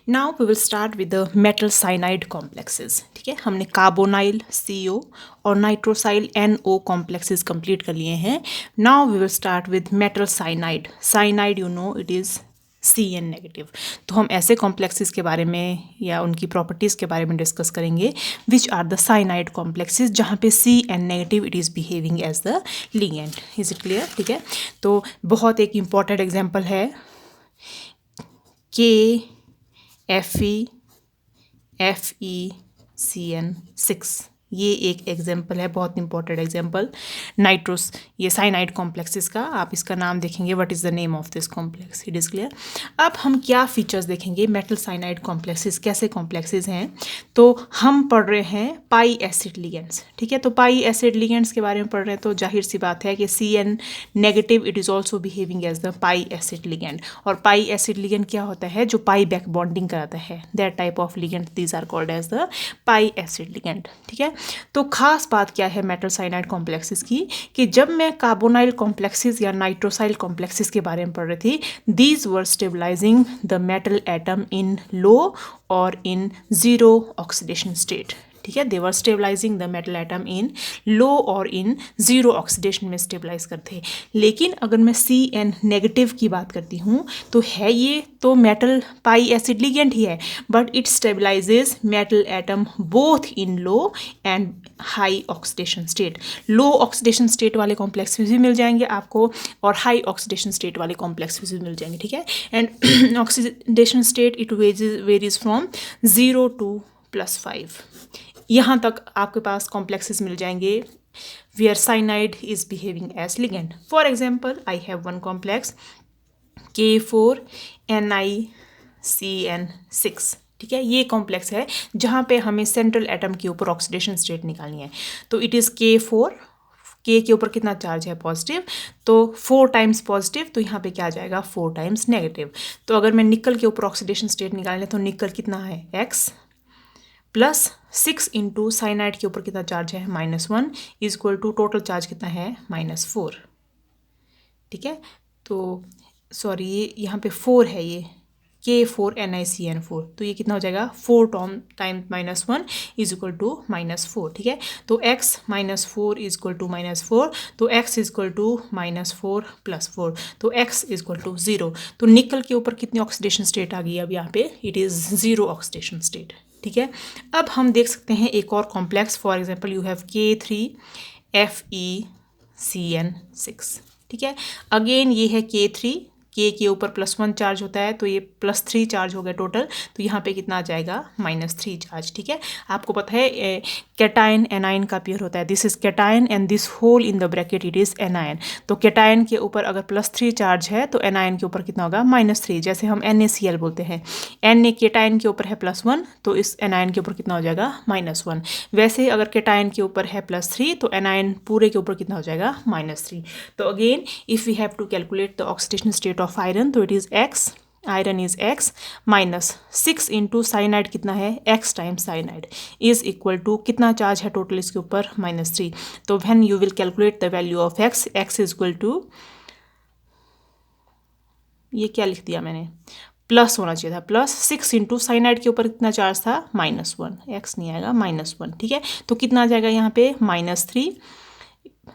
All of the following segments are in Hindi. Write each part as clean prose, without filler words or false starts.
Now we will start with the metal cyanide complexes. ठीक है, हमने कार्बोनाइल CO और नाइट्रोसाइल NO कॉम्प्लेक्सेस कंप्लीट कर लिए हैं। Now we will start with metal cyanide. Cyanide you know it is CN negative. तो हम ऐसे कॉम्प्लेक्सेस के बारे में या उनकी प्रॉपर्टीज़ के बारे में डिस्कस करेंगे which are the cyanide complexes जहाँ पे CN negative it is behaving as the ligand. Is it clear? ठीक है, तो बहुत एक इम्पॉर्टेंट एग्जाम्पल है KFeCN6। ये एक एग्जाम्पल है, बहुत इंपॉर्टेंट एग्जाम्पल नाइट्रोस ये साइनाइड कॉम्प्लेक्सेस का। आप इसका नाम देखेंगे, what is the name of this complex, it is clear. अब हम क्या फीचर्स देखेंगे मेटल साइनाइड कॉम्प्लेक्सेस कैसे कॉम्प्लेक्सेस हैं। तो हम पढ़ रहे हैं पाई एसिड लिगेंड्स। ठीक है, तो पाई एसिड लिगेंड्स के बारे में पढ़ रहे हैं तो जाहिर सी बात है कि CN negative it is also behaving as the pi acid ligand. और पाई एसिड लिगेंड क्या होता है? जो पाई बैक बॉन्डिंग कराता है, that type of ligand these are called as the pi acid ligand. ठीक है, तो खास बात क्या है मेटल साइनाइड कॉम्प्लेक्सेस की कि जब मैं कार्बोनाइल कॉम्प्लेक्सेस या नाइट्रोसाइल कॉम्प्लेक्सेस के बारे में पढ़ रही थी, these were stabilising the metal atom in low और इन जीरो ऑक्सीडेशन स्टेट। ठीक है, they were stabilising the metal atom in low और इन जीरो ऑक्सीडेशन में स्टेबलाइज करते हैं। लेकिन अगर मैं CN नेगेटिव की बात करती हूँ तो है ये तो मेटल पाई एसिड लिगेंड ही है, but it stabilises metal atom both in low and high oxidation state. Low oxidation state वाले कॉम्प्लेक्स भी मिल जाएंगे आपको और हाई ऑक्सीडेशन स्टेट वाले कॉम्प्लेक्स भी मिल जाएंगे। ठीक है, and oxidation state it varies from 0 to +5। यहाँ तक आपके पास कॉम्प्लेक्सेस मिल जाएंगे where cyanide is behaving as ligand. For example I have one complex K4NiCN6। ठीक है, ये कॉम्प्लेक्स है जहाँ पे हमें सेंट्रल एटम के ऊपर ऑक्सीडेशन स्टेट निकालनी है। तो इट इज़ K4, K के ऊपर कितना चार्ज है? पॉजिटिव, तो 4 टाइम्स पॉजिटिव, तो यहाँ पे क्या आ जाएगा? 4 टाइम्स नेगेटिव। तो अगर मैं निकल के ऊपर ऑक्सीडेशन स्टेट निकालने तो निकल कितना है? X प्लस 6 इंटू साइनाइड के ऊपर कितना चार्ज है? -1 is equal to total charge कितना है? -4। ठीक है, तो सॉरी ये यहाँ पे 4 है, ये K4NiCN4, तो ये कितना हो जाएगा? 4 टाइम्स -1 इज इक्वल टू -4। ठीक है, तो x -4 इज इक्वल टू -4, तो x इज इक्वल टू -4 + 4, तो x इज इक्वल टू 0। तो निकल के ऊपर कितनी ऑक्सीडेशन स्टेट आ गई? अब यहाँ पे इट इज़ 0 ऑक्सीडेशन स्टेट। ठीक है, अब हम देख सकते हैं एक और complex. For example you have K3FeCN6। ठीक है, अगेन ये है K3, K के ऊपर +1 चार्ज होता है तो ये +3 चार्ज हो गया टोटल, तो यहाँ पे कितना आ जाएगा? -3 चार्ज। ठीक है, आपको पता है कैटायन एनायन का पेयर होता है, this is cation and this whole in the bracket it is anion. तो कैटायन के ऊपर अगर +3 चार्ज है तो एनायन के ऊपर कितना होगा? -3। जैसे हम NaCl बोलते हैं, Na कैटायन के ऊपर है +1 तो इस एनायन के ऊपर कितना हो जाएगा? -1। वैसे अगर कैटायन के ऊपर है +3 तो एनायन पूरे के ऊपर कितना हो जाएगा? -3। तो again if we have to calculate the oxidation state of iron तो it is X, iron is X -6 into cyanide कितना है? X times cyanide is equal to कितना चार्ज है टोटल इसके ऊपर? -3। तो when you will calculate the value of X, X is equal to, ये क्या लिख दिया मैंने? प्लस होना चाहिए था, +6 इंटू साइनाइड के ऊपर कितना चार्ज था? -1, X नहीं आएगा, -1। ठीक है, तो कितना आ जाएगा यहाँ पे? -3।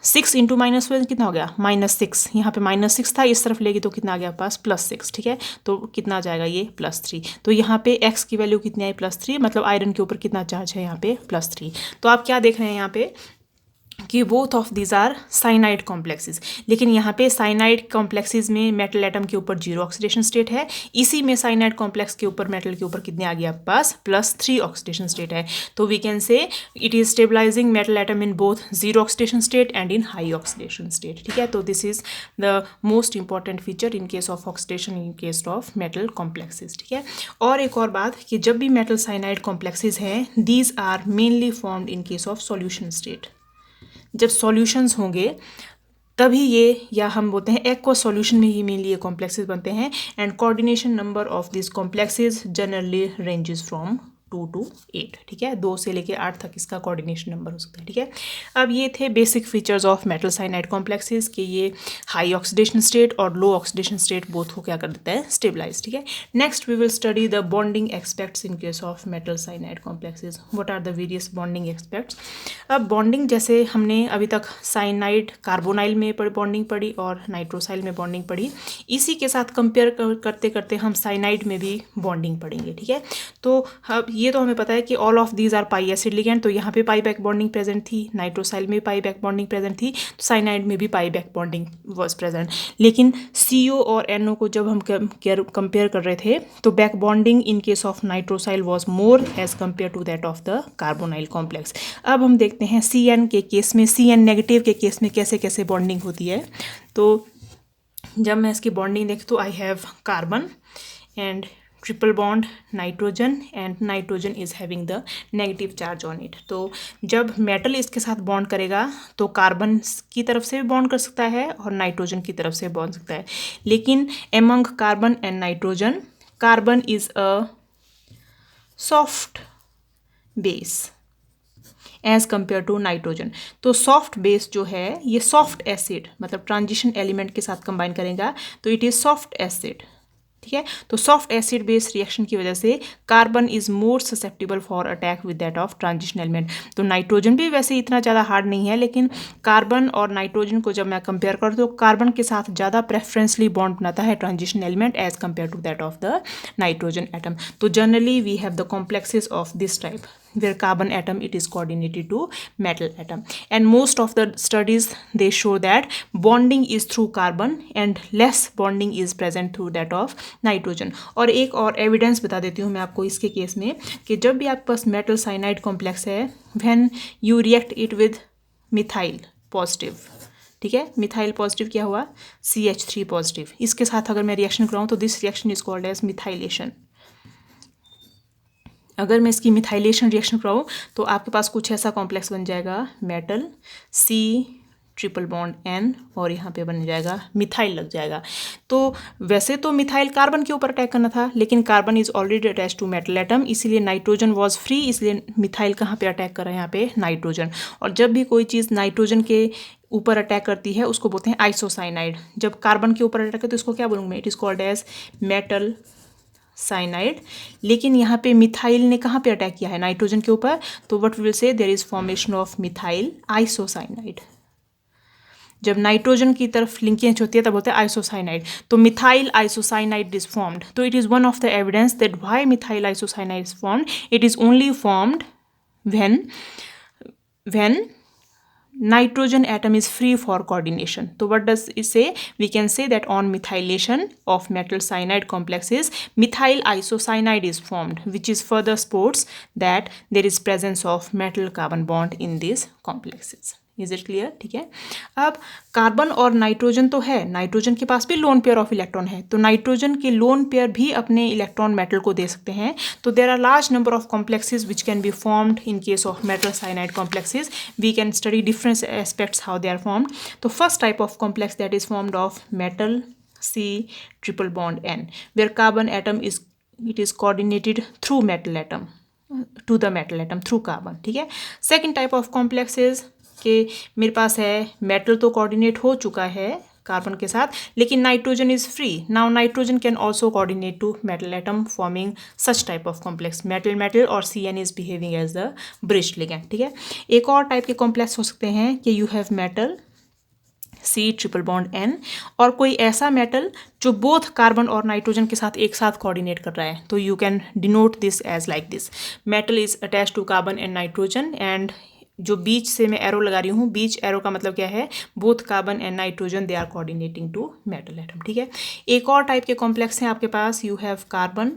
6 इंटू -1 कितना हो गया? -6। यहाँ पे -6 था, इस तरफ लेगी तो कितना आ गया पास? +6। ठीक है, तो कितना आ जाएगा ये? +3। तो यहाँ पे X की वैल्यू कितनी आई? +3, मतलब आयरन के ऊपर कितना चार्ज है यहाँ पे? +3। तो आप क्या देख रहे हैं यहाँ पे कि both of these are cyanide complexes. लेकिन यहाँ पे साइनाइड कॉम्प्लेक्सेस में मेटल एटम के ऊपर 0 ऑक्सीडेशन स्टेट है, इसी में साइनाइड कॉम्प्लेक्स के ऊपर मेटल के ऊपर कितने आ गया पास? +3 ऑक्सीडेशन स्टेट है। तो we can say it is stabilizing metal atom in both 0 oxidation state and in high oxidation state. ठीक है, तो this is the most important feature in case of oxidation in case of metal complexes. ठीक है, और एक और बात कि जब भी मेटल साइनाइड कॉम्प्लेक्सेस हैं these are mainly formed in case of solution state. जब सॉल्यूशंस होंगे तभी ये, या हम बोलते हैं एक्वा सॉल्यूशन में ही मेनली ये कॉम्प्लेक्सेस बनते हैं। And coordination number of this complexes generally ranges from 2 to 8, ठीक है, 2 से लेके 8 तक इसका कोऑर्डिनेशन नंबर हो सकता है, ठीक है। अब ये थे basic features of metal cyanide complexes कि ये हाई ऑक्सीडेशन स्टेट और लो ऑक्सीडेशन स्टेट बोथ को क्या कर देता है, स्टेबलाइज, ठीक है। Next we will study the bonding aspects in case of metal cyanide complexes. What are the various bonding aspects. अब बॉन्डिंग जैसे हमने अभी तक साइनाइड कार्बोनाइल में बॉन्डिंग पढ़ी और नाइट्रोसाइल में बॉन्डिंग पढ़ी, इसी के साथ कंपेयर करते करते हम साइनाइड में भी बॉन्डिंग पढ़ेंगे, ठीक है। तो अब ये तो हमें पता है कि all of these are pi acid ligand, तो यहाँ पे पाई बैक बॉन्डिंग प्रेजेंट थी, नाइट्रोसाइल में पाई बैक बॉन्डिंग प्रेजेंट थी, तो साइनाइड में भी पाई बैक बॉन्डिंग वाज प्रेजेंट। लेकिन CO और NO को जब हम कंपेयर कर रहे थे तो back bonding in case of nitrosyl was more as compare to that of the carbonyl complex. अब हम देखते हैं CN के केस में, CN नेगेटिव के केस में कैसे कैसे बॉन्डिंग होती है। तो जब मैं इसकी बॉन्डिंग देखूँ तो I have carbon and triple bond nitrogen and nitrogen is having the negative charge on it. तो जब मेटल इसके साथ बॉन्ड करेगा तो कार्बन की तरफ से भी बॉन्ड कर सकता है और नाइट्रोजन की तरफ से बॉन्ड सकता है, लेकिन among carbon and nitrogen, carbon is a soft base as compare to nitrogen. तो सॉफ्ट बेस जो है ये सॉफ्ट एसिड मतलब ट्रांजिशन एलिमेंट के साथ कंबाइन करेगा तो इट इज सॉफ्ट एसिड, ठीक है। तो सॉफ्ट एसिड बेस रिएक्शन की वजह से carbon is more susceptible for attack with that of transition element. तो नाइट्रोजन भी वैसे इतना ज़्यादा हार्ड नहीं है, लेकिन कार्बन और नाइट्रोजन को जब मैं कंपेयर करूँ तो कार्बन के साथ ज़्यादा प्रेफरेंसली बॉन्ड बनाता है transition element as compare to that of the nitrogen atom. तो generally we have the complexes of this type where carbon atom it is coordinated to metal atom, and most of the studies they show that bonding is through carbon and less bonding is present through that of nitrogen। और एक और एविडेंस बता देती हूँ मैं आपको इसके केस में कि जब भी आपके पास मेटल साइनाइड कॉम्प्लेक्स है when you react it with methyl positive, ठीक है, मिथाइल पॉजिटिव क्या हुआ, CH3 पॉजिटिव, इसके साथ अगर मैं रिएक्शन कराऊँ तो this reaction is called as methylation. अगर मैं इसकी मिथाइलेशन रिएक्शन कराऊँ तो आपके पास कुछ ऐसा कॉम्प्लेक्स बन जाएगा metal C triple bond N और यहाँ पे बन जाएगा मिथाइल लग जाएगा। तो वैसे तो मिथाइल कार्बन के ऊपर अटैक करना था, लेकिन carbon is already attach to metal atom, इसीलिए नाइट्रोजन वाज फ्री, इसलिए मिथाइल कहाँ पे अटैक कर रहा है, यहाँ पे नाइट्रोजन। और जब भी कोई चीज़ नाइट्रोजन के ऊपर अटैक करती है उसको बोलते हैं आइसोसाइनाइड। जब कार्बन के ऊपर अटैक करते तो इसको क्या बोलूँगा मैं, it is called as metal cyanide. लेकिन यहाँ पे मिथाइल ने कहाँ पे अटैक किया है, नाइट्रोजन के ऊपर, तो what will say there is formation of methyl isocyanide. जब नाइट्रोजन की तरफ लिंकेज होती है तब बोलते हैं आइसोसाइनाइड। तो मिथाइल आइसोसाइनाइड इज फॉर्म्ड। तो it is one of the evidence that why methyl isocyanide is formed, it is only formed when nitrogen atom is free for coordination. So what does it say? We can say that on methylation of metal cyanide complexes, methyl isocyanide is formed, which is further supports that there is presence of metal carbon bond in these complexes. Is it clear, ठीक है। अब कार्बन और नाइट्रोजन तो है, नाइट्रोजन के पास भी लोन पेयर ऑफ इलेक्ट्रॉन है, तो नाइट्रोजन के लोन पेयर भी अपने इलेक्ट्रॉन मेटल को दे सकते हैं। तो there are large number of complexes which can be formed in case of metal cyanide complexes. We can study different aspects how they are formed. तो first type of complex that is formed of metal C triple bond N, where carbon atom is it is coordinated through metal atom to the metal atom through carbon, ठीक है। सेकेंड टाइप ऑफ कॉम्प्लेक्सेस कि मेरे पास है मेटल तो कोऑर्डिनेट हो चुका है कार्बन के साथ, लेकिन nitrogen is free. Now nitrogen can also coordinate to metal atom forming such type of complex metal metal, और CN is behaving as the bridge ligand, ठीक है। एक और टाइप के कॉम्प्लेक्स हो सकते हैं कि you have metal C triple bond N और कोई ऐसा मेटल जो बोथ कार्बन और नाइट्रोजन के साथ एक साथ कोऑर्डिनेट कर रहा है। तो you can denote this as like this, metal is attach to carbon and nitrogen, and जो बीच से मैं एरो लगा रही हूँ, बीच एरो का मतलब क्या है, both carbon and nitrogen they are coordinating to metal atom, ठीक है। एक और टाइप के कॉम्प्लेक्स हैं आपके पास, यू हैव कार्बन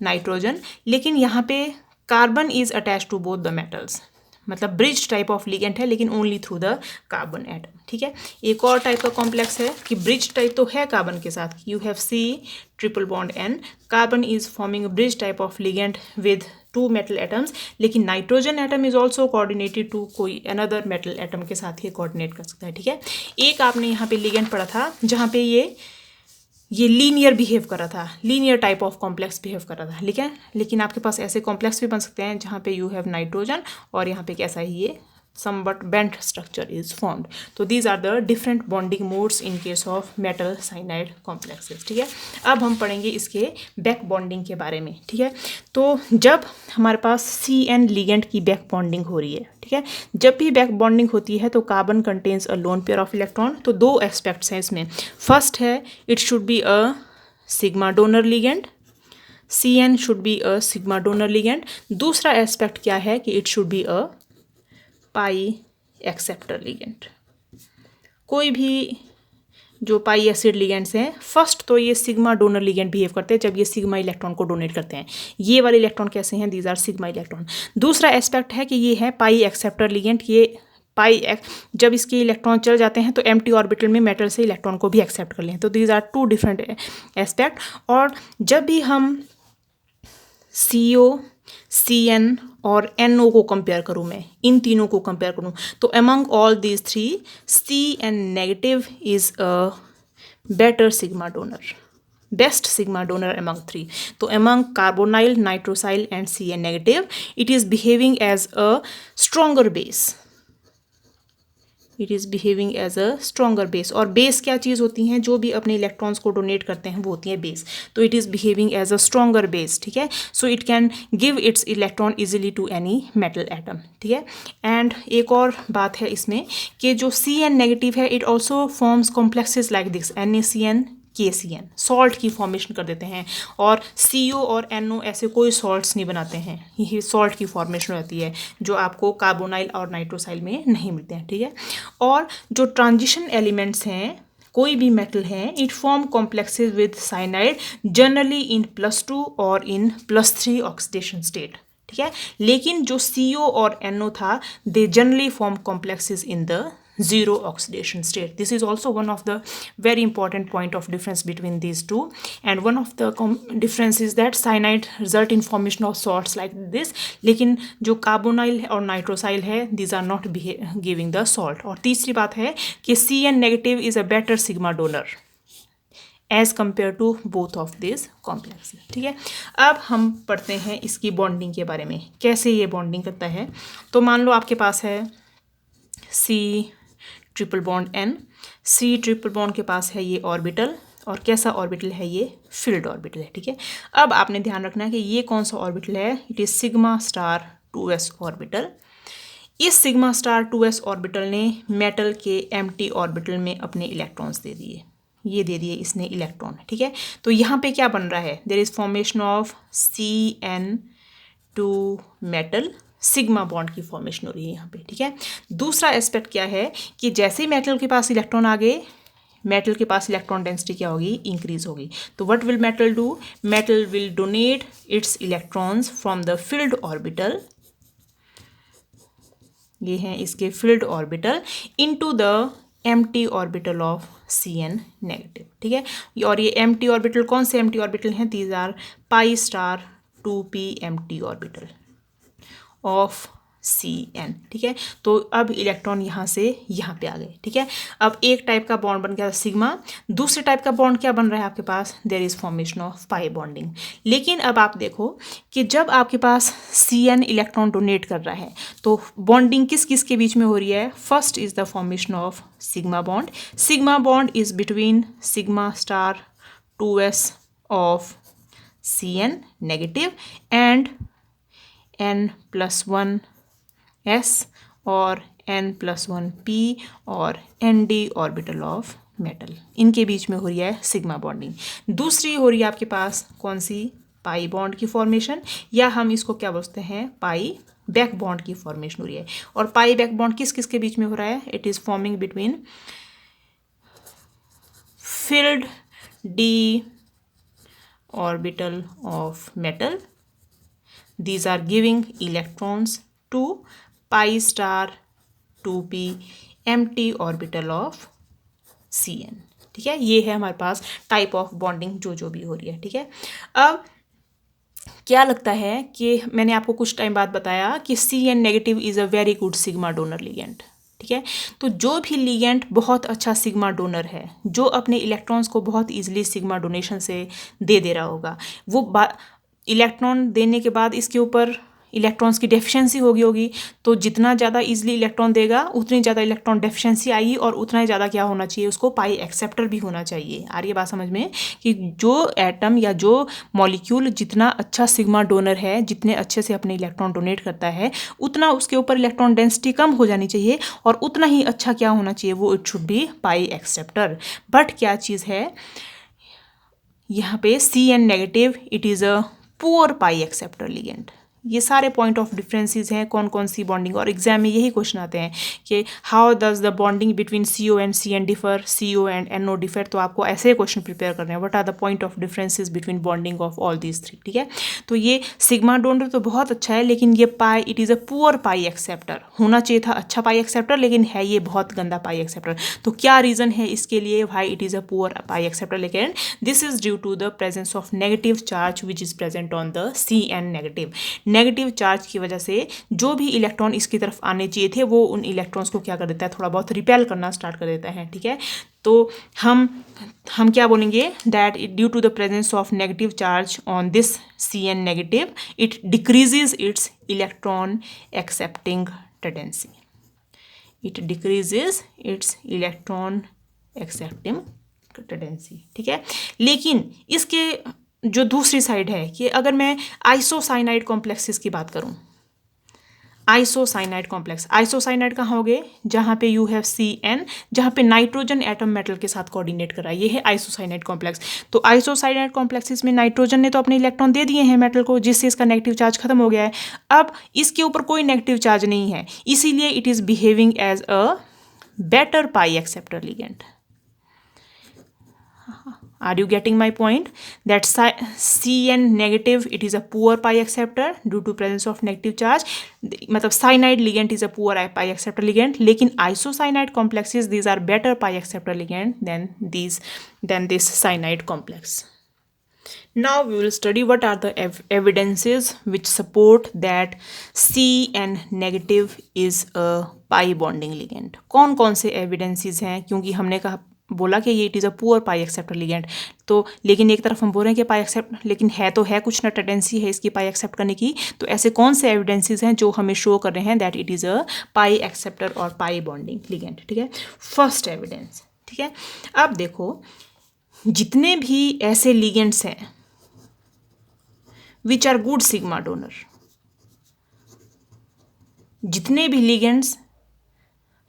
नाइट्रोजन, लेकिन यहाँ पे carbon is attach to both the metals, मतलब ब्रिज टाइप ऑफ लिगेंड है लेकिन only through the carbon atom, ठीक है। एक और टाइप का कॉम्प्लेक्स है कि ब्रिज टाइप तो है कार्बन के साथ, you have C triple bond N, carbon is forming bridge type of ligand with two metal atoms, लेकिन nitrogen atom is also coordinated to कोई अनदर मेटल एटम के साथ ही कोऑर्डिनेट कर सकता है, ठीक है। एक आपने यहाँ पे लिगेंड पढ़ा था जहाँ पे ये ये लीनियर बिहेव कर रहा था, linear type of complex behave कर रहा था, लेकिन आपके पास ऐसे कॉम्प्लेक्स भी बन सकते हैं जहाँ पे यू हैव नाइट्रोजन और यहाँ पे कैसा है, ये somewhat bent structure is formed. तो these are the different bonding modes in case of metal cyanide complexes. ठीक है, अब हम पढ़ेंगे इसके बैक बॉन्डिंग के बारे में. ठीक है, तो जब हमारे पास CN लिगेंड की बैक बॉन्डिंग हो रही है, ठीक है, जब भी बैक बॉन्डिंग होती है तो carbon contains a lone pair of electron. तो दो एस्पेक्ट्स हैं इसमें. फर्स्ट है it should be a sigma donor ligand, CN should be a sigma donor ligand. दूसरा एस्पेक्ट क्या है कि it should be a pi acceptor ligand. कोई भी जो पाई एसिड लिगेंड्स हैं, फर्स्ट तो ये सिग्मा डोनर लिगेंड बिहेव करते हैं जब ये सिग्मा इलेक्ट्रॉन को डोनेट करते हैं. ये वाले इलेक्ट्रॉन कैसे हैं, दीज आर सिग्मा इलेक्ट्रॉन. दूसरा एस्पेक्ट है कि ये है पाई एक्सेप्टर लिगेंड. ये जब इसके इलेक्ट्रॉन चल जाते हैं तो एम्प्टी ऑर्बिटल में मेटल से इलेक्ट्रॉन को भी एक्सेप्ट कर लें. तो these are two different aspect. और जब भी हम CO, CN और NO को कंपेयर करूँ, मैं इन तीनों को कंपेयर करूँ, तो among all these three CN negative is a better sigma donor, best sigma donor among three. तो among carbonyl, nitrosyl and CN negative it is behaving as a stronger base. It is behaving as a stronger base. और बेस क्या चीज़ होती हैं, जो भी अपने इलेक्ट्रॉन्स को डोनेट करते हैं वो होती है बेस. तो it is behaving as a stronger base. ठीक है, so it can give its electron easily to any metal atom. ठीक है, एंड एक और बात है इसमें कि जो CN नेगेटिव है it also forms complexes like this NaCN, KCN, salt की फॉर्मेशन कर देते हैं. और CO और NO ऐसे कोई सॉल्ट्स नहीं बनाते हैं, यही सॉल्ट की फॉर्मेशन होती है जो आपको कार्बोनाइल और नाइट्रोसाइल में नहीं मिलते हैं. ठीक है, और जो ट्रांजिशन एलिमेंट्स हैं, कोई भी मेटल हैं, it form complexes with cyanide generally in +2 और इन +3 ऑक्सीडेशन स्टेट. ठीक है, लेकिन जो CO और NO था they generally form complexes in the zero oxidation state. This is also one of the very important point of difference between these two, and one of the difference is that cyanide result in formation of salts like this, लेकिन जो कार्बोनाइल और नाइट्रोसाइल है these are not giving the salt. और तीसरी बात है कि CN negative is a better sigma donor as compared to both of these complexes. ठीक है, अब हम पढ़ते हैं इसकी बॉन्डिंग के बारे में, कैसे ये बॉन्डिंग करता है. तो मान लो आपके पास है C triple bond N, C triple bond के पास है ये ऑर्बिटल, और कैसा ऑर्बिटल है, ये फील्ड ऑर्बिटल है. ठीक है, अब आपने ध्यान रखना है कि ये कौन सा ऑर्बिटल है, it is sigma star 2s orbital. इस सिग्मा स्टार 2s ऑर्बिटल ने मेटल के एम्प्टी ऑर्बिटल में अपने इलेक्ट्रॉन्स दे दिए, ये दे दिए इसने इलेक्ट्रॉन. ठीक है, तो यहाँ पे क्या बन रहा है, there is formation of CN2 metal, sigma bond की फॉर्मेशन हो रही है यहाँ पे. ठीक है, दूसरा एस्पेक्ट क्या है कि जैसे मेटल के पास इलेक्ट्रॉन आ गए, मेटल के पास इलेक्ट्रॉन डेंसिटी क्या होगी, इंक्रीज होगी. तो what will metal do, metal will donate its electrons from the field orbital, ये हैं इसके field orbital, into the empty orbital of CN negative. ठीक है, और ये एम्प्टी ऑर्बिटल कौन से एम्प्टी ऑर्बिटल हैं, these are pi star 2p empty orbital of CN. ठीक है, तो अब इलेक्ट्रॉन यहाँ से यहाँ पे आ गए. ठीक है, अब एक टाइप का बॉन्ड बन गया सिग्मा, दूसरे टाइप का बॉन्ड क्या बन रहा है आपके पास, there is formation of pi bonding. लेकिन अब आप देखो कि जब आपके पास CN इलेक्ट्रॉन डोनेट कर रहा है तो बॉन्डिंग किस किस के बीच में हो रही है, first is the formation of sigma bond. Sigma bond is between sigma star 2s of CN negative and N+1 S और N+1 P और ND ऑर्बिटल ऑफ मेटल, इनके बीच में हो रही है सिग्मा बॉन्डिंग. दूसरी हो रही है आपके पास कौन सी, पाई बॉन्ड की फॉर्मेशन, या हम इसको क्या बोलते हैं, पाई बैक बॉन्ड की फॉर्मेशन हो रही है. और पाई बैक बॉन्ड किस किस के बीच में हो रहा है, it is forming between filled d orbital of metal. These are giving electrons to pi star 2p empty orbital of CN. ठीक है, ये है हमारे पास टाइप ऑफ बॉन्डिंग जो भी हो रही है. ठीक है, अब क्या लगता है कि मैंने आपको कुछ टाइम बाद बताया कि CN negative is a very good sigma donor ligand. ठीक है। तो जो भी लिगेंड बहुत अच्छा सिग्मा डोनर है, जो अपने इलेक्ट्रॉन्स को बहुत ईजिली सिग्मा डोनेशन से दे रहा होगा, वो इलेक्ट्रॉन देने के बाद इसके ऊपर इलेक्ट्रॉन्स की डेफिशिएंसी होगी, तो जितना ज़्यादा इजीली इलेक्ट्रॉन देगा उतनी ज़्यादा इलेक्ट्रॉन डेफिशिएंसी आएगी और उतना ही ज़्यादा क्या होना चाहिए, उसको पाई एक्सेप्टर भी होना चाहिए। आ रही है बात समझ में कि जो एटम या जो मॉलिक्यूल जितना अच्छा सिग्मा डोनर है, जितने अच्छे से अपने इलेक्ट्रॉन डोनेट करता है, उतना उसके ऊपर इलेक्ट्रॉन डेंसिटी कम हो जानी चाहिए और उतना ही अच्छा क्या होना चाहिए, वो it should be pi acceptor. But क्या चीज़ है यहाँ पे Cn negative, it is a poor pi acceptor ligand. ये सारे पॉइंट ऑफ डिफरेंसेस हैं कौन कौन सी बॉन्डिंग, और एग्जाम में यही क्वेश्चन आते हैं कि how does the bonding between CO and Cn differ, CO and NO differ. तो आपको ऐसे क्वेश्चन प्रिपेयर करने हैं, what are the point of differences between bonding of all these three. ठीक है, तो ये सिग्मा डोनर तो बहुत अच्छा है, लेकिन ये pi, it is a poor pi acceptor. होना चाहिए था अच्छा पाई एक्सेप्टर, लेकिन है ये बहुत गंदा पाई एक्सेप्टर। तो क्या रीज़न है इसके लिए भाई it is a poor pi acceptor, लेकिन this is due to the presence of negative charge which is present on the Cn negative. Negative charge की वजह से जो भी इलेक्ट्रॉन इसकी तरफ आने चाहिए थे, वो उन इलेक्ट्रॉन्स को क्या कर देता है, थोड़ा बहुत रिपेल करना स्टार्ट कर देता है। ठीक है, तो हम क्या बोलेंगे, that due to the presence of negative charge on this Cn negative, it decreases its electron accepting tendency. It decreases its electron accepting tendency. ठीक है, लेकिन इसके जो दूसरी साइड है कि अगर मैं आइसोसाइनाइड कॉम्प्लेक्सेस की बात करूं, आइसोसाइनाइड कॉम्प्लेक्स, आइसोसाइनाइड कहाँ हो गए, जहाँ पे यू हैव Cn, जहाँ पे नाइट्रोजन एटम मेटल के साथ कोऑर्डिनेट कर रहा है, ये है आइसोसाइनाइड कॉम्प्लेक्स। तो आइसोसाइनाइड कॉम्प्लेक्सेस में नाइट्रोजन ने तो अपने इलेक्ट्रॉन दे दिए हैं मेटल को, जिससे इसका नेगेटिव चार्ज खत्म हो गया है। अब इसके ऊपर कोई नेगेटिव चार्ज नहीं है, इसीलिए it is behaving as a better pi acceptor ligand. Are you getting my point? That Cn negative, it is a poor pi acceptor due to presence of negative charge. मतलब cyanide ligand is a poor pi acceptor ligand, लेकिन isocyanide complexes, these are better pi acceptor ligand than this cyanide complex. Now we will study what are the evidences which support that Cn negative is a pi bonding ligand. कौन कौन से evidences हैं, क्योंकि हमने कहा बोला कि ये it is a poor pi acceptor ligand, तो लेकिन एक तरफ हम बोल रहे हैं कि पाई एक्सेप्ट, लेकिन है तो है कुछ ना टेंडेंसी है इसकी पाई एक्सेप्ट करने की। तो ऐसे कौन से एविडेंसेस हैं जो हमें शो कर रहे हैं that it is a pi acceptor और पाई बॉन्डिंग लिगेंड। ठीक है, फर्स्ट एविडेंस। ठीक है, अब देखो जितने भी ऐसे लिगेंड्स हैं which are good sigma donor, जितने भी लिगेंड्स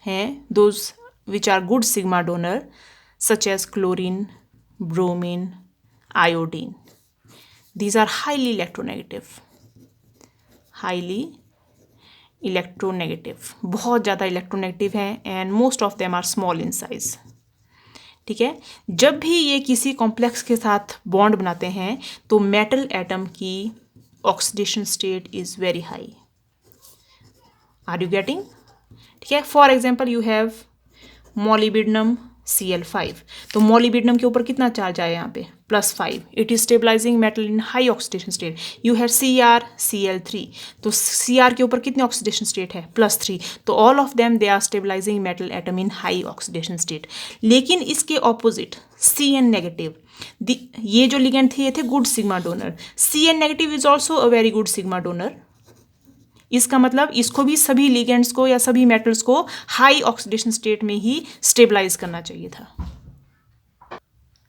हैं those which are good sigma donor such as chlorine, bromine, iodine, these are highly electronegative, बहुत ज़्यादा इलेक्ट्रोनेगेटिव हैं and most of them are small in size. ठीक है, जब भी ये किसी कॉम्प्लेक्स के साथ बॉन्ड बनाते हैं तो मेटल एटम की oxidation state is very high. Are you getting? ठीक है, for example you have molybdenum Cl5, तो मोलिबिडनम के ऊपर कितना चार्ज आया यहाँ पे, +5, it is stabilizing metal in high oxidation state. You have CrCl3, तो Cr के ऊपर कितने ऑक्सीडेशन स्टेट है, +3, तो all of them they are stabilizing metal atom in high oxidation state. लेकिन इसके ऑपोजिट Cn नेगेटिव, ये जो लिगेंड थे ये थे good sigma donor, Cn negative is also a very good sigma donor. इसका मतलब इसको भी सभी लिगेंड्स को या सभी मेटल्स को हाई ऑक्सीडेशन स्टेट में ही स्टेबलाइज करना चाहिए था।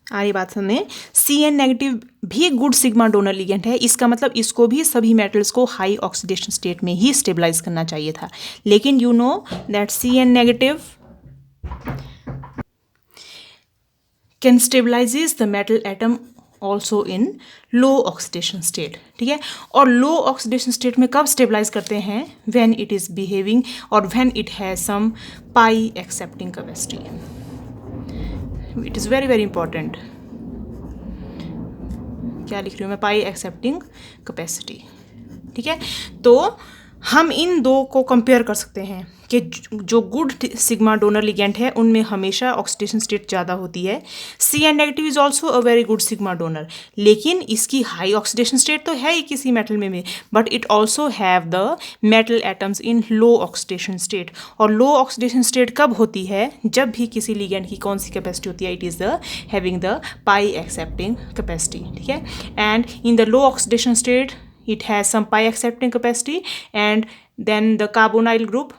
आ रही बात समझे, Cn नेगेटिव भी गुड सिग्मा डोनर लिगेंड है, इसका मतलब इसको भी सभी मेटल्स को हाई ऑक्सीडेशन स्टेट में ही स्टेबलाइज करना चाहिए था। लेकिन you know that Cn negative can stabilises the metal atom also in low oxidation state. ठीक है, और लो ऑक्सीडेशन स्टेट में कब स्टेबलाइज करते हैं, व्हेन इट इज़ बिहेविंग और when it has some pi accepting capacity. It is very very important. क्या लिख रही हूँ मैं, पाई एक्सेप्टिंग कैपेसिटी। ठीक है, तो हम इन दो को कंपेयर कर सकते हैं कि जो गुड सिग्मा डोनर लिगेंड है उनमें हमेशा ऑक्सीडेशन स्टेट ज़्यादा होती है। Cn negative is also a very good sigma donor, लेकिन इसकी हाई ऑक्सीडेशन स्टेट तो है ही किसी मेटल में, but it also have the metal atoms in low oxidation state. और लो ऑक्सीडेशन स्टेट कब होती है? जब भी किसी लिगेंड की कौन सी कैपेसिटी होती है? It is the having the pi accepting capacity, ठीक है। And in the low oxidation state it has some pi accepting capacity, and then the carbonyl group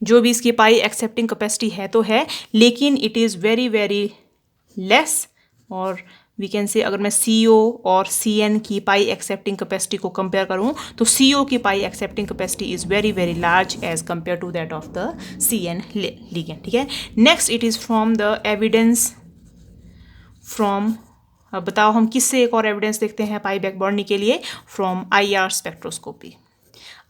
जो भी इसकी पाई एक्सेप्टिंग कैपेसिटी है तो है, लेकिन it is very very less. और वी कैन से अगर मैं CO और CN की पाई एक्सेप्टिंग कैपेसिटी को कंपेयर करूं तो CO की pi accepting capacity is very very large as compare to that of the CN ligand, ठीक है। Next it is from the evidence from, अब बताओ हम किससे एक और एविडेंस देखते हैं पाई बैक बॉन्डिंग के लिए? From IR spectroscopy.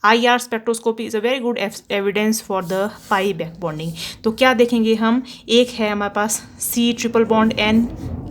IR spectroscopy is a very good evidence for the pi back bonding. तो क्या देखेंगे हम? एक है हमारे पास C ट्रिपल बॉन्ड N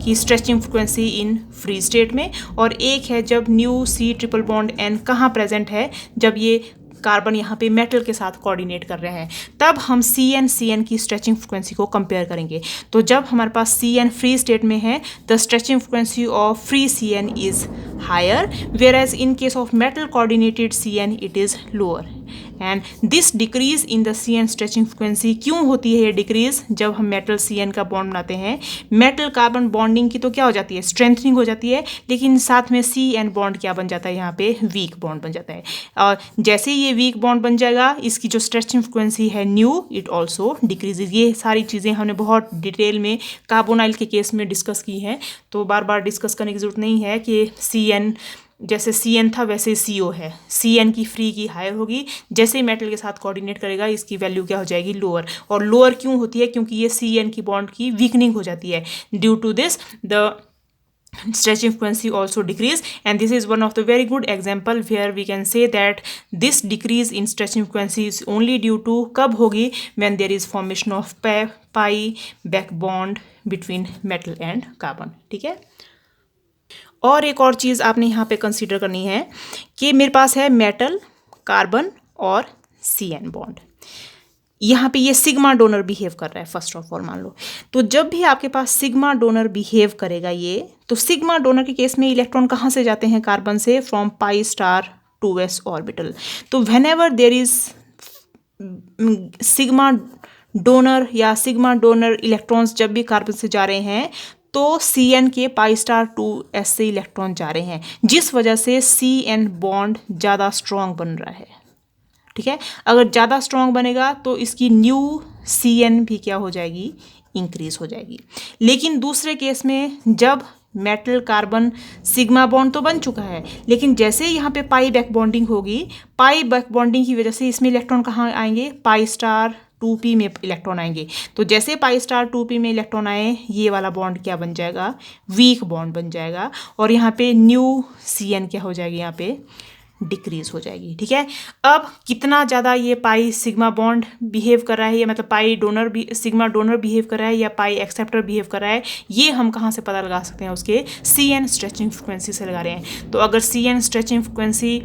की stretching frequency in free state में, और एक है जब new C triple bond N कहाँ प्रेजेंट है? जब ये कार्बन यहाँ पे मेटल के साथ कोऑर्डिनेट कर रहे हैं, तब हम CN की स्ट्रेचिंग फ्रिक्वेंसी को कंपेयर करेंगे। तो जब हमारे पास CN फ्री स्टेट में है, the stretching frequency of free CN is higher, whereas in case of metal coordinated CN it is lower. And this decrease in the CN stretching frequency क्यों होती है? ये डिक्रीज जब हम मेटल CN का बॉन्ड बनाते हैं, मेटल कार्बन बॉन्डिंग की तो क्या हो जाती है? स्ट्रेंथनिंग हो जाती है, लेकिन साथ में CN बॉन्ड क्या बन जाता है? यहाँ पे वीक बॉन्ड बन जाता है। और जैसे ये वीक बॉन्ड बन जाएगा, इसकी जो स्ट्रेचिंग फ्रिक्वेंसी है न्यू, इट ऑल्सो डिक्रीजेज। ये सारी चीज़ें हमने बहुत डिटेल में कार्बोनाइल के केस में डिस्कस की हैं, तो बार बार डिस्कस करने की जरूरत नहीं है कि CN जैसे CN था वैसे CO है। CN की फ्री की हायर होगी, जैसे ही मेटल के साथ कोऑर्डिनेट करेगा इसकी वैल्यू क्या हो जाएगी? लोअर। और लोअर क्यों होती है? क्योंकि ये CN की बॉन्ड की वीकनिंग हो जाती है। Due to this the stretching frequency also decrease, and this is one of the very good example where we can say that this decrease in stretching frequency is only due to कब होगी? when there is formation of pi back bond between metal and carbon, ठीक है। और एक और चीज़ आपने यहाँ पे कंसीडर करनी है कि मेरे पास है मेटल, कार्बन और CN बॉन्ड। यहाँ पे ये सिग्मा डोनर बिहेव कर रहा है, फर्स्ट ऑफ ऑल मान लो। तो जब भी आपके पास सिग्मा डोनर बिहेव करेगा ये, तो सिग्मा डोनर के केस में इलेक्ट्रॉन कहाँ से जाते हैं? कार्बन से, from pi star 2s orbital. तो whenever there is sigma donor या सिग्मा डोनर इलेक्ट्रॉन्स जब भी कार्बन से जा रहे हैं, तो CN के पाई स्टार 2s से इलेक्ट्रॉन जा रहे हैं, जिस वजह से CN बॉन्ड ज़्यादा स्ट्रॉन्ग बन रहा है, ठीक है। अगर ज़्यादा स्ट्रॉन्ग बनेगा तो इसकी न्यू CN भी क्या हो जाएगी? इंक्रीज हो जाएगी। लेकिन दूसरे केस में जब मेटल कार्बन सिग्मा बॉन्ड तो बन चुका है, लेकिन जैसे यहाँ पे पाई बैक बॉन्डिंग होगी, पाई बैक बॉन्डिंग की वजह से इसमें इलेक्ट्रॉन कहाँ आएंगे? पाई स्टार 2p में इलेक्ट्रॉन आएंगे। तो जैसे पाई स्टार 2p में इलेक्ट्रॉन आए, ये वाला बॉन्ड क्या बन जाएगा? वीक बॉन्ड बन जाएगा, और यहाँ पे न्यू CN क्या हो जाएगी? यहाँ पे डिक्रीज हो जाएगी, ठीक है। अब कितना ज़्यादा ये पाई सिग्मा बॉन्ड बिहेव कर रहा है, या मतलब पाई डोनर भी सिग्मा डोनर बिहेव कर रहा है या पाई एक्सेप्टर बिहेव कर रहा है, ये हम कहाँ से पता लगा सकते हैं? उसके CN स्ट्रेचिंग फ्रिक्वेंसी से लगा रहे हैं। तो अगर CN स्ट्रेचिंग फ्रिक्वेंसी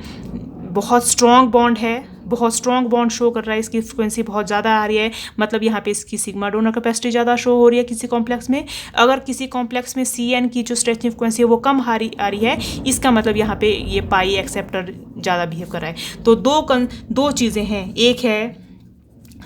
बहुत स्ट्रॉन्ग बॉन्ड है, बहुत स्ट्रॉन्ग बॉन्ड शो कर रहा है, इसकी फ्रिक्वेंसी बहुत ज़्यादा आ रही है, मतलब यहाँ पे इसकी सिग्मा डोनर कैपेसिटी ज़्यादा शो हो रही है किसी कॉम्प्लेक्स में। अगर किसी कॉम्प्लेक्स में CN की जो स्ट्रेचिंग फ्रिक्वेंसी है वो कम आ रही है, इसका मतलब यहाँ पे ये पाई एक्सेप्टर ज़्यादा बिहेव कर रहा है। तो दो चीज़ें हैं, एक है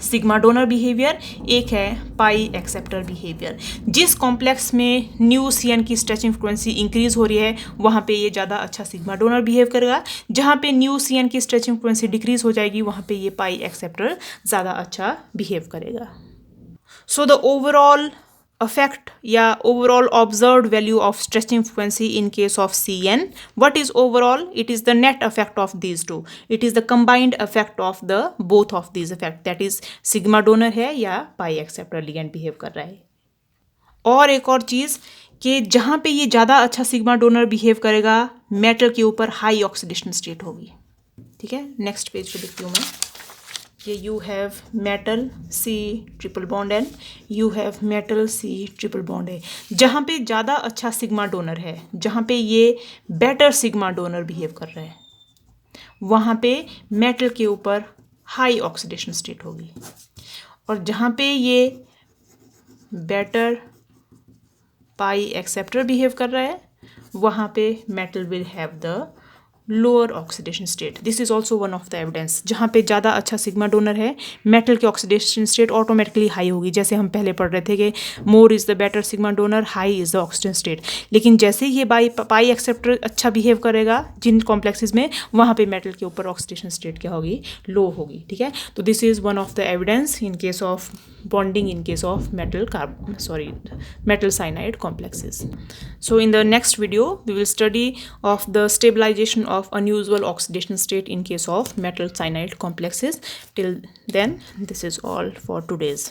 सिग्मा डोनर बिहेवियर, एक है पाई एक्सेप्टर बिहेवियर। जिस कॉम्प्लेक्स में न्यू CN की स्ट्रेचिंग फ्रिक्वेंसी इंक्रीज हो रही है, वहाँ पे ये ज़्यादा अच्छा सिग्मा डोनर बिहेव करेगा। जहाँ पे न्यू CN की स्ट्रेचिंग फ्रिक्वेंसी डिक्रीज हो जाएगी, वहाँ पे ये पाई एक्सेप्टर ज़्यादा अच्छा बिहेव करेगा। सो द ओवरऑल effect या overall observed value of stretching frequency in case of CN, what is overall? It is the net effect of these two, it is the combined effect of the both of these effect, that is sigma donor है या pi acceptor ligand behave कर रहा है। और एक और चीज़ कि जहाँ पे ये ज़्यादा अच्छा सिग्मा डोनर बिहेव करेगा, मेटल के ऊपर हाई ऑक्सीडेशन स्टेट होगी, ठीक है। नेक्स्ट पेज पे देखती हूँ मैं कि you have metal C triple bond N, you have metal C triple bond A। जहाँ पे ज़्यादा अच्छा सिग्मा डोनर है, जहाँ पे ये बेटर सिग्मा डोनर बिहेव कर रहा है, वहाँ पे मेटल के ऊपर हाई ऑक्सीडेशन स्टेट होगी, और जहाँ पे ये बेटर पाई एक्सेप्टर बिहेव कर रहा है वहाँ पे metal will have the lower oxidation state. This is also one of the evidence. जहाँ पे ज़्यादा अच्छा सिग्मा डोनर है मेटल की ऑक्सीडेशन स्टेट ऑटोमेटिकली हाई होगी. जैसे हम पहले पढ़ रहे थे कि मोर is the better sigma donor, high is the oxidation state. लेकिन जैसे ये पाई एक्सेप्टर अच्छा बिहेव करेगा जिन कॉम्प्लेक्सेस में, वहाँ पे मेटल के ऊपर ऑक्सीडेशन स्टेट क्या होगी, लो होगी. ठीक है, तो this is one of the evidence in case of bonding in case of metal cyanide complexes. So in the next video we will study of the stabilization of unusual oxidation state in case of metal cyanide complexes. Till then, this is all for today's.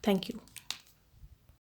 Thank you.